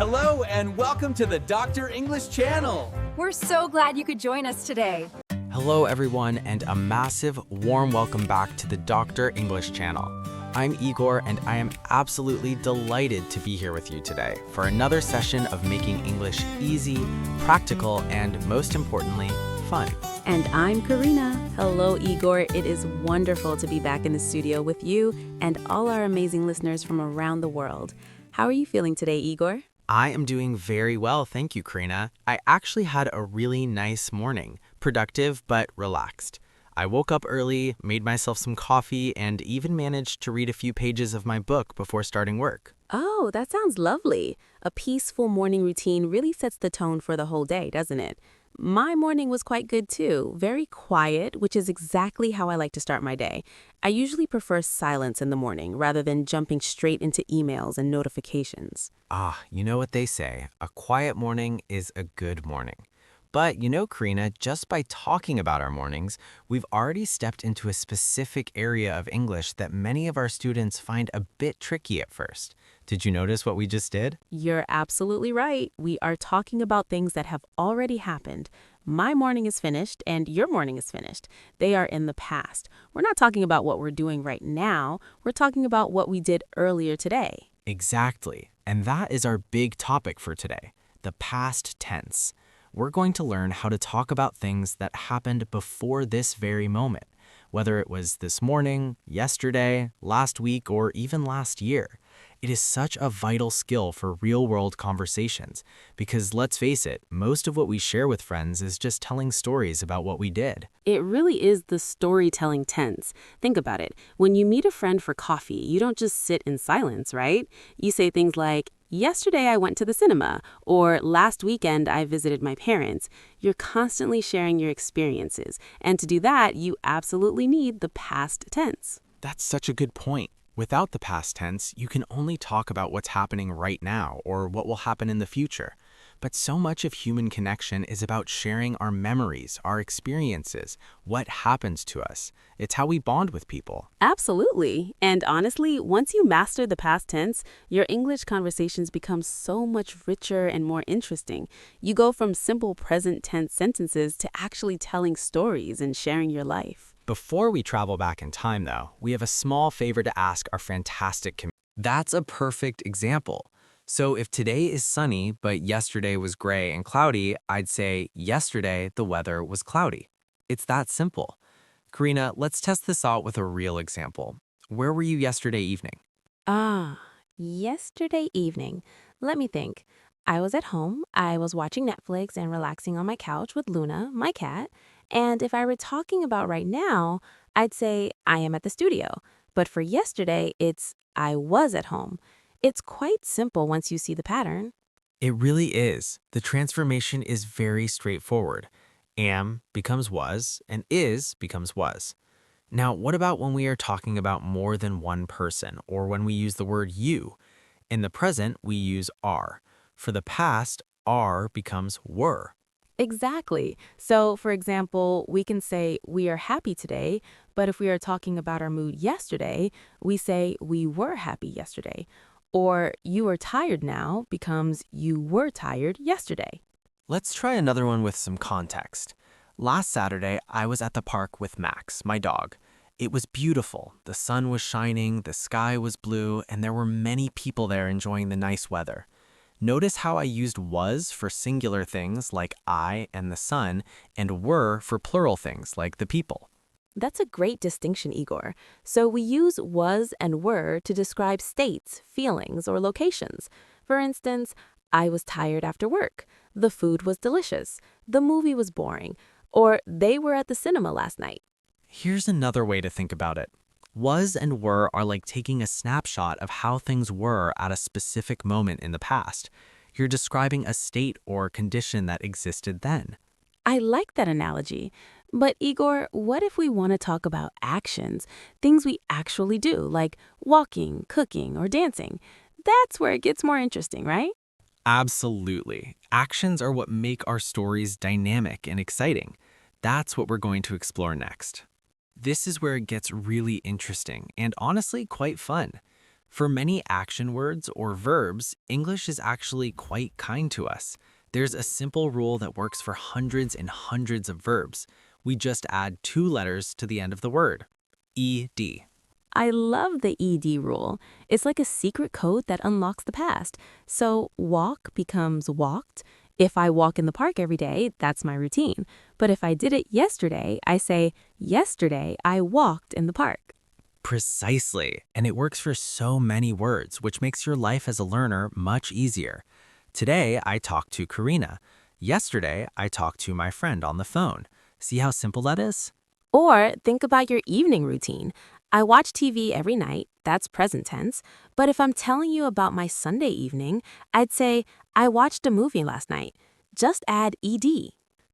Hello and welcome to the Dr. English channel. We're so glad you could join us today. Hello everyone, and a massive warm welcome back to the Dr. English channel. I'm Igor, and I am absolutely delighted to be here with you today for another session of making English easy, practical, and most importantly, fun. And I'm Karina. Hello, Igor. It is wonderful to be back in the studio with you and all our amazing listeners from around the world. How are you feeling today, Igor? I am doing very well, thank you, Karina. I actually had a really nice morning, productive but relaxed. I woke up early, made myself some coffee, and even managed to read a few pages of my book before starting work. Oh, that sounds lovely. A peaceful morning routine really sets the tone for the whole day, doesn't it? My morning was quite good too, very quiet, which is exactly how I like to start my day. I usually prefer silence in the morning rather than jumping straight into emails and notifications. You know what they say, a quiet morning is a good morning. But you know, Karina, just by talking about our mornings, we've already stepped into a specific area of English that many of our students find a bit tricky at first. Did you notice what we just did? You're absolutely right. We are talking about things that have already happened. My morning is finished and your morning is finished. They are in the past. We're not talking about what we're doing right now. We're talking about what we did earlier today. Exactly. And that is our big topic for today, the past tense. We're going to learn how to talk about things that happened before this very moment, whether it was this morning, yesterday, last week, or even last year. It is such a vital skill for real-world conversations because, let's face it, most of what we share with friends is just telling stories about what we did. It really is the storytelling tense. Think about it. When you meet a friend for coffee, you don't just sit in silence, right? You say things like, "Yesterday I went to the cinema," or "Last weekend I visited my parents." You're constantly sharing your experiences, and to do that, you absolutely need the past tense. That's such a good point. Without the past tense, you can only talk about what's happening right now or what will happen in the future. But so much of human connection is about sharing our memories, our experiences, what happens to us. It's how we bond with people. Absolutely. And honestly, once you master the past tense, your English conversations become so much richer and more interesting. You go from simple present tense sentences to actually telling stories and sharing your life. Before we travel back in time, though, we have a small favor to ask our fantastic community. That's a perfect example. So if today is sunny, but yesterday was gray and cloudy, I'd say, yesterday the weather was cloudy. It's that simple. Karina, let's test this out with a real example. Where were you yesterday evening? Yesterday evening. Let me think. I was at home. I was watching Netflix and relaxing on my couch with Luna, my cat. And if I were talking about right now, I'd say I am at the studio. But for yesterday, it's I was at home. It's quite simple once you see the pattern. It really is. The transformation is very straightforward. Am becomes was, and is becomes was. Now, what about when we are talking about more than one person, or when we use the word you? In the present, we use are. For the past, are becomes were. Exactly. So, for example, we can say we are happy today, but if we are talking about our mood yesterday, we say we were happy yesterday. Or you are tired now becomes you were tired yesterday. Let's try another one with some context. Last Saturday, I was at the park with Max, my dog. It was beautiful. The sun was shining, the sky was blue, and there were many people there enjoying the nice weather. Notice how I used was for singular things like I and the sun, and were for plural things like the people. That's a great distinction, Igor. So we use was and were to describe states, feelings, or locations. For instance, I was tired after work. The food was delicious. The movie was boring. Or they were at the cinema last night. Here's another way to think about it. Was and were are like taking a snapshot of how things were at a specific moment in the past. You're describing a state or condition that existed then. I like that analogy. But Igor, what if we want to talk about actions, things we actually do, like walking, cooking, or dancing? That's where it gets more interesting, right? Absolutely. Actions are what make our stories dynamic and exciting. That's what we're going to explore next. This is where it gets really interesting and honestly quite fun. For many action words or verbs, English is actually quite kind to us. There's a simple rule that works for hundreds and hundreds of verbs. We just add 2 letters to the end of the word. ed. I love the ED rule. It's like a secret code that unlocks the past. So walk becomes walked. If I walk in the park every day, that's my routine. But if I did it yesterday, I say, yesterday I walked in the park. Precisely, and it works for so many words, which makes your life as a learner much easier. Today, I talked to Karina. Yesterday, I talked to my friend on the phone. See how simple that is? Or think about your evening routine. I watch TV every night, that's present tense. But if I'm telling you about my Sunday evening, I'd say, I watched a movie last night. Just add ED.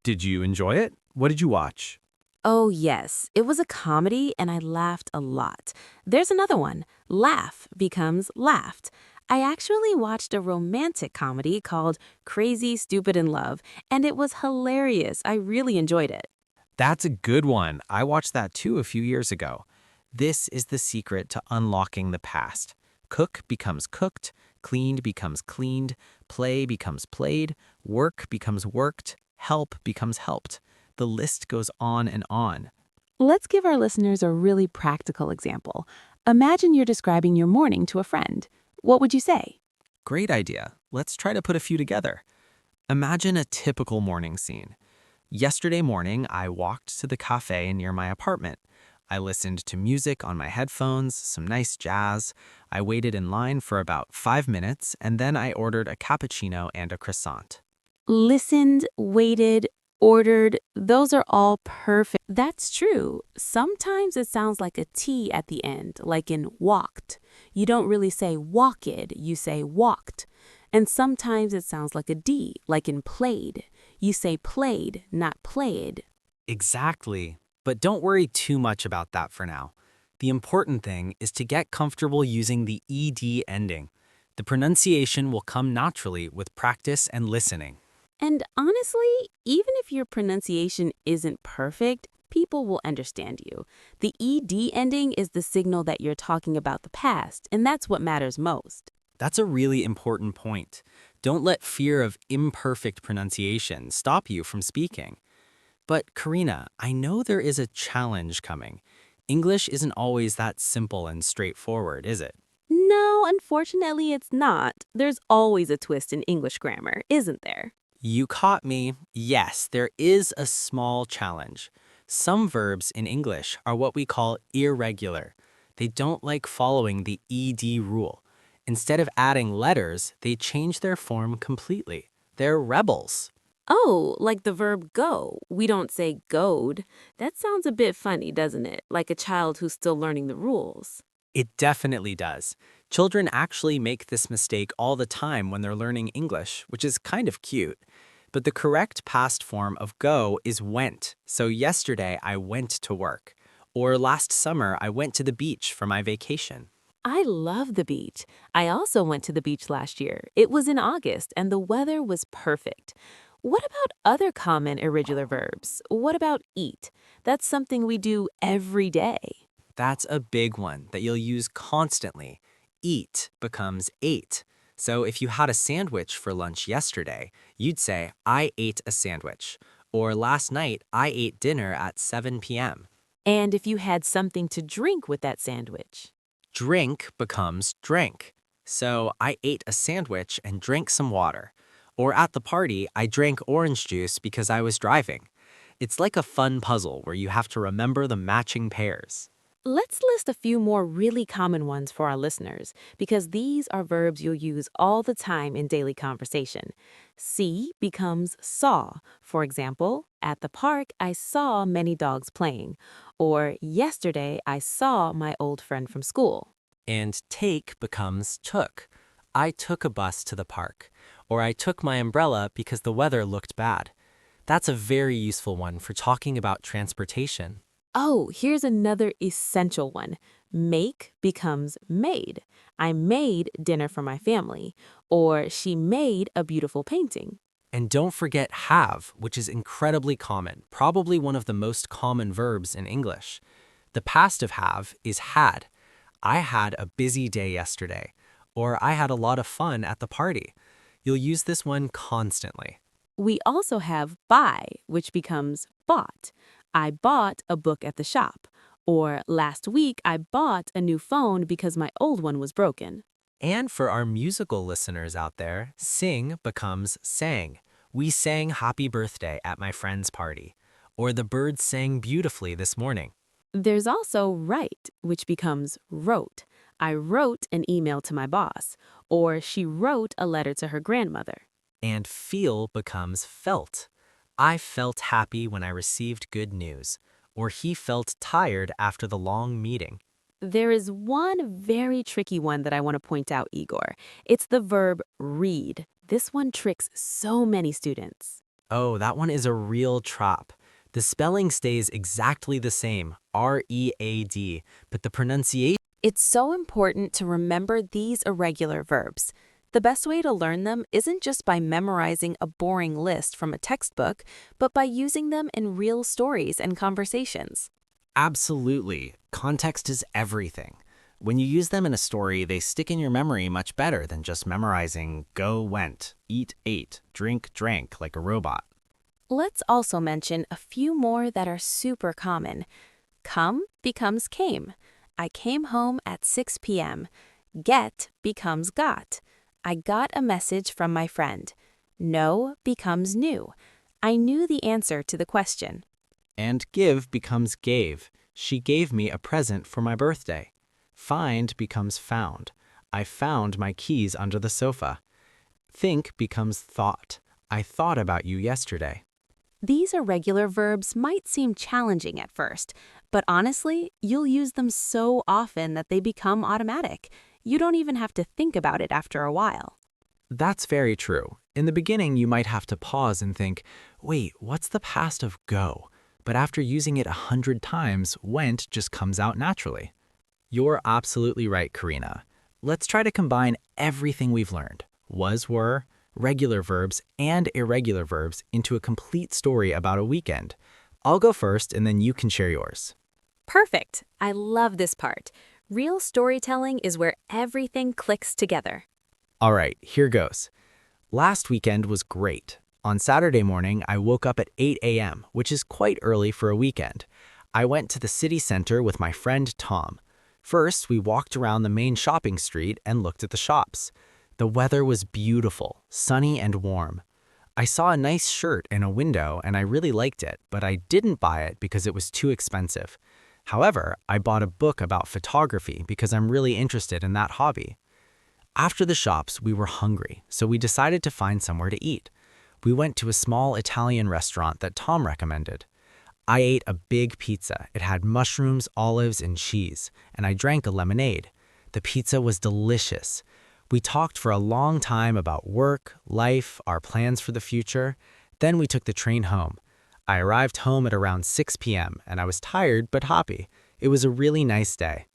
Did you enjoy it? What did you watch? Oh, yes, it was a comedy and I laughed a lot. There's another one. Laugh becomes laughed. I actually watched a romantic comedy called Crazy, Stupid in Love, and it was hilarious. I really enjoyed it. That's a good one. I watched that too a few years ago. This is the secret to unlocking the past. Cook becomes cooked, cleaned becomes cleaned, play becomes played, work becomes worked, help becomes helped. The list goes on and on. Let's give our listeners a really practical example. Imagine you're describing your morning to a friend. What would you say? Great idea. Let's try to put a few together. Imagine a typical morning scene. Yesterday morning, I walked to the cafe near my apartment. I listened to music on my headphones, some nice jazz. I waited in line for about 5 minutes, and then I ordered a cappuccino and a croissant. Listened, waited, ordered, those are all perfect. That's true. Sometimes it sounds like a T at the end, like in walked. You don't really say walked, you say walked. And sometimes it sounds like a D, like in played. You say played, not played. Exactly. But don't worry too much about that for now. The important thing is to get comfortable using the ED ending. The pronunciation will come naturally with practice and listening. And honestly, even if your pronunciation isn't perfect, people will understand you. The ED ending is the signal that you're talking about the past, and that's what matters most. That's a really important point. Don't let fear of imperfect pronunciation stop you from speaking. But Karina, I know there is a challenge coming. English isn't always that simple and straightforward, is it? No, unfortunately, it's not. There's always a twist in English grammar, isn't there? You caught me. Yes, there is a small challenge. Some verbs in English are what we call irregular. They don't like following the ED rule. Instead of adding letters, they change their form completely. They're rebels. Oh, like the verb go. We don't say goed. That sounds a bit funny, doesn't it? Like a child who's still learning the rules. It definitely does. Children actually make this mistake all the time when they're learning English, which is kind of cute. But the correct past form of go is went. So yesterday I went to work. Or last summer I went to the beach for my vacation. I love the beach. I also went to the beach last year. It was in August and the weather was perfect. What about other common irregular verbs? What about eat? That's something we do every day. That's a big one that you'll use constantly. Eat becomes ate. So if you had a sandwich for lunch yesterday, you'd say, I ate a sandwich. Or last night, I ate dinner at 7 p.m. And if you had something to drink with that sandwich? Drink becomes drank. So I ate a sandwich and drank some water. Or at the party, I drank orange juice because I was driving. It's like a fun puzzle where you have to remember the matching pairs. Let's list a few more really common ones for our listeners, because these are verbs you'll use all the time in daily conversation. See becomes saw. For example, at the park, I saw many dogs playing. Or yesterday, I saw my old friend from school. And take becomes took. I took a bus to the park. Or I took my umbrella because the weather looked bad. That's a very useful one for talking about transportation. Oh, here's another essential one. Make becomes made. I made dinner for my family. Or she made a beautiful painting. And don't forget have, which is incredibly common, probably one of the most common verbs in English. The past of have is had. I had a busy day yesterday, or I had a lot of fun at the party. You'll use this one constantly. We also have buy, which becomes bought. I bought a book at the shop. Or last week I bought a new phone because my old one was broken. And for our musical listeners out there, sing becomes sang. We sang happy birthday at my friend's party. Or the birds sang beautifully this morning. There's also write, which becomes wrote. I wrote an email to my boss. Or she wrote a letter to her grandmother. And feel becomes felt. I felt happy when I received good news. Or he felt tired after the long meeting. There is one very tricky one that I want to point out, Igor. It's the verb read. This one tricks so many students. Oh, that one is a real trap. The spelling stays exactly the same, R-E-A-D, but the pronunciation. It's so important to remember these irregular verbs. The best way to learn them isn't just by memorizing a boring list from a textbook, but by using them in real stories and conversations. Absolutely. Context is everything. When you use them in a story, they stick in your memory much better than just memorizing go, went, eat, ate, drink, drank like a robot. Let's also mention a few more that are super common. Come becomes came. I came home at 6 p.m. Get becomes got. I got a message from my friend. Know becomes knew. I knew the answer to the question. And give becomes gave. She gave me a present for my birthday. Find becomes found. I found my keys under the sofa. Think becomes thought. I thought about you yesterday. These irregular verbs might seem challenging at first, but honestly, you'll use them so often that they become automatic. You don't even have to think about it after a while. That's very true. In the beginning, you might have to pause and think, wait, what's the past of go? But after using it 100 times, went just comes out naturally. You're absolutely right, Karina. Let's try to combine everything we've learned, was, were, regular verbs, and irregular verbs into a complete story about a weekend. I'll go first, and then you can share yours. Perfect. I love this part. Real storytelling is where everything clicks together. All right, here goes. Last weekend was great. On Saturday morning, I woke up at 8 a.m., which is quite early for a weekend. I went to the city center with my friend Tom. First, we walked around the main shopping street and looked at the shops. The weather was beautiful, sunny and warm. I saw a nice shirt in a window and I really liked it, but I didn't buy it because it was too expensive. However, I bought a book about photography because I'm really interested in that hobby. After the shops, we were hungry, so we decided to find somewhere to eat. We went to a small Italian restaurant that Tom recommended. I ate a big pizza. It had mushrooms, olives, and cheese, and I drank a lemonade. The pizza was delicious. We talked for a long time about work, life, our plans for the future. Then we took the train home. I arrived home at around 6 p.m., and I was tired but happy. It was a really nice day.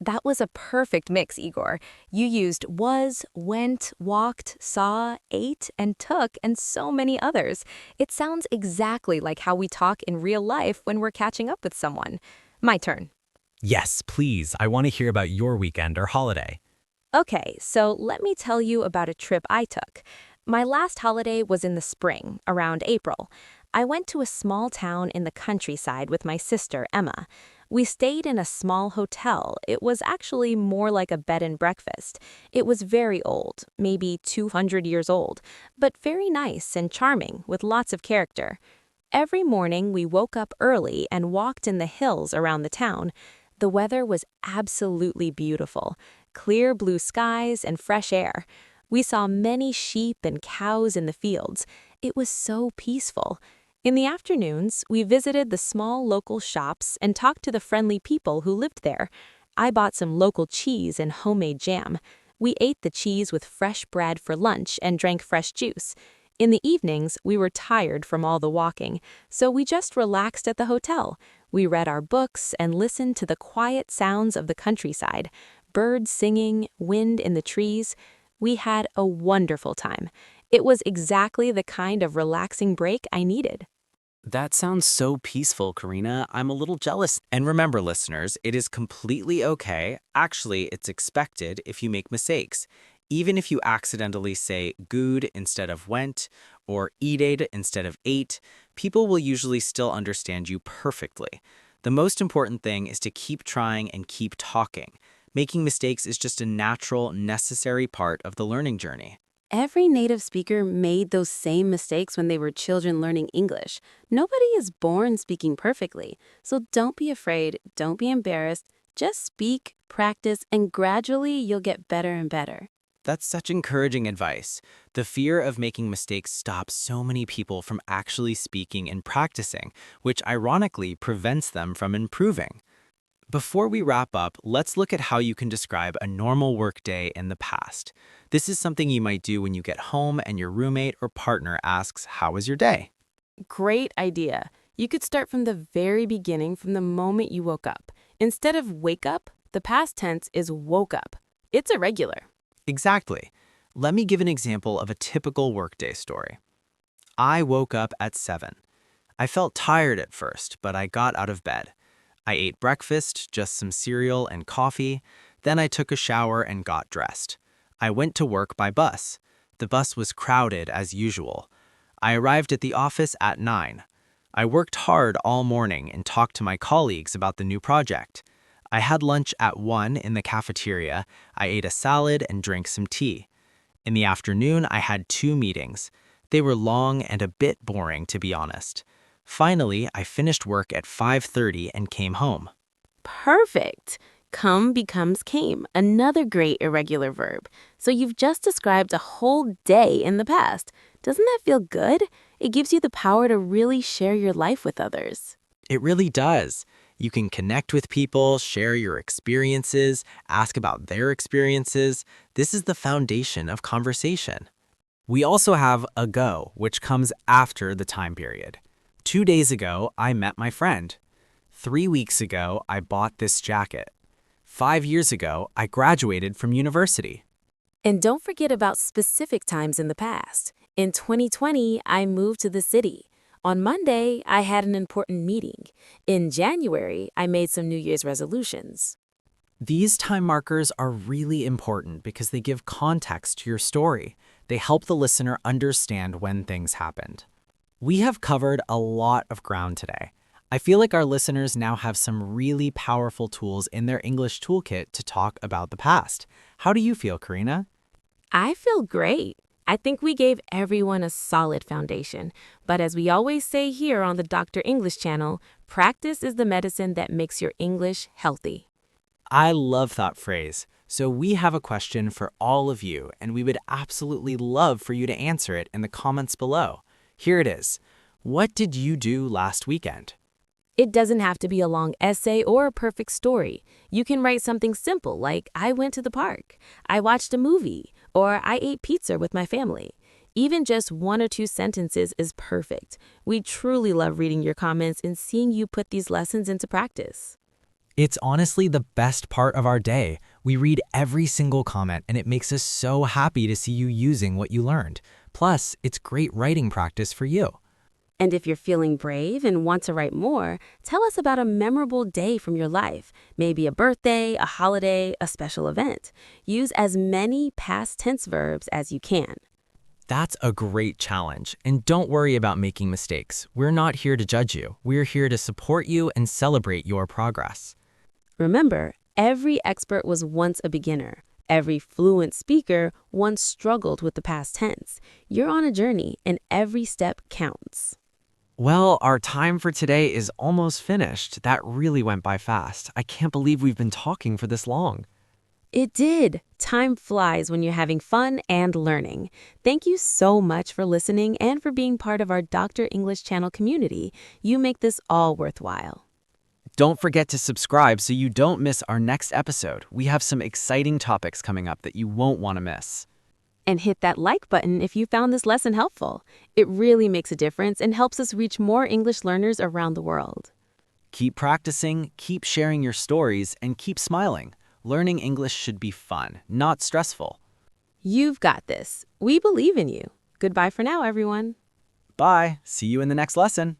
That was a perfect mix, Igor. You used was, went, walked, saw, ate, and took, and so many others. It sounds exactly like how we talk in real life when we're catching up with someone. My turn. Yes, please. I want to hear about your weekend or holiday. Okay, so let me tell you about a trip I took. My last holiday was in the spring, around April. I went to a small town in the countryside with my sister, Emma. We stayed in a small hotel. It was actually more like a bed and breakfast. It was very old, maybe 200 years old, but very nice and charming with lots of character. Every morning we woke up early and walked in the hills around the town. The weather was absolutely beautiful, clear blue skies and fresh air. We saw many sheep and cows in the fields. It was so peaceful. In the afternoons, we visited the small local shops and talked to the friendly people who lived there. I bought some local cheese and homemade jam. We ate the cheese with fresh bread for lunch and drank fresh juice. In the evenings, we were tired from all the walking, so we just relaxed at the hotel. We read our books and listened to the quiet sounds of the countryside, birds singing, wind in the trees. We had a wonderful time. It was exactly the kind of relaxing break I needed. That sounds so peaceful, Karina. I'm a little jealous. And remember, listeners, it is completely okay. Actually, it's expected if you make mistakes. Even if you accidentally say good instead of went or eated instead of ate, people will usually still understand you perfectly. The most important thing is to keep trying and keep talking. Making mistakes is just a natural, necessary part of the learning journey. Every native speaker made those same mistakes when they were children learning English. Nobody is born speaking perfectly, so don't be afraid, don't be embarrassed. Just speak, practice, and gradually you'll get better and better. That's such encouraging advice. The fear of making mistakes stops so many people from actually speaking and practicing, which ironically prevents them from improving. Before we wrap up, let's look at how you can describe a normal workday in the past. This is something you might do when you get home and your roommate or partner asks, "How was your day?" Great idea. You could start from the very beginning, from the moment you woke up. Instead of wake up, the past tense is woke up. It's irregular. Exactly. Let me give an example of a typical workday story. I woke up at 7. I felt tired at first, but I got out of bed. I ate breakfast, just some cereal and coffee. Then I took a shower and got dressed. I went to work by bus. The bus was crowded as usual. I arrived at the office at 9. I worked hard all morning and talked to my colleagues about the new project. I had lunch at 1 in the cafeteria. I ate a salad and drank some tea. In the afternoon, I had 2 meetings. They were long and a bit boring, to be honest. Finally, I finished work at 5:30 and came home. Perfect. Come becomes came, another great irregular verb. So you've just described a whole day in the past. Doesn't that feel good? It gives you the power to really share your life with others. It really does. You can connect with people, share your experiences, ask about their experiences. This is the foundation of conversation. We also have ago, which comes after the time period. 2 days ago, I met my friend. 3 weeks ago, I bought this jacket. 5 years ago, I graduated from university. And don't forget about specific times in the past. In 2020, I moved to the city. On Monday, I had an important meeting. In January, I made some New Year's resolutions. These time markers are really important because they give context to your story. They help the listener understand when things happened. We have covered a lot of ground today. I feel like our listeners now have some really powerful tools in their English toolkit to talk about the past. How do you feel, Karina? I feel great. I think we gave everyone a solid foundation. But as we always say here on the Dr. English channel, practice is the medicine that makes your English healthy. I love that phrase. So we have a question for all of you, and we would absolutely love for you to answer it in the comments below. Here it is. What did you do last weekend? It doesn't have to be a long essay or a perfect story. You can write something simple like, I went to the park, I watched a movie, or I ate pizza with my family. Even just 1 or 2 sentences is perfect. We truly love reading your comments and seeing you put these lessons into practice. It's honestly the best part of our day. We read every single comment, and it makes us so happy to see you using what you learned. Plus, it's great writing practice for you. And if you're feeling brave and want to write more, tell us about a memorable day from your life, maybe a birthday, a holiday, a special event. Use as many past tense verbs as you can. That's a great challenge. And don't worry about making mistakes. We're not here to judge you. We're here to support you and celebrate your progress. Remember, every expert was once a beginner. Every fluent speaker once struggled with the past tense. You're on a journey, and every step counts. Well, our time for today is almost finished. That really went by fast. I can't believe we've been talking for this long. It did. Time flies when you're having fun and learning. Thank you so much for listening and for being part of our Dr. English channel community. You make this all worthwhile. Don't forget to subscribe so you don't miss our next episode. We have some exciting topics coming up that you won't want to miss. And hit that like button if you found this lesson helpful. It really makes a difference and helps us reach more English learners around the world. Keep practicing, keep sharing your stories, and keep smiling. Learning English should be fun, not stressful. You've got this. We believe in you. Goodbye for now, everyone. Bye. See you in the next lesson.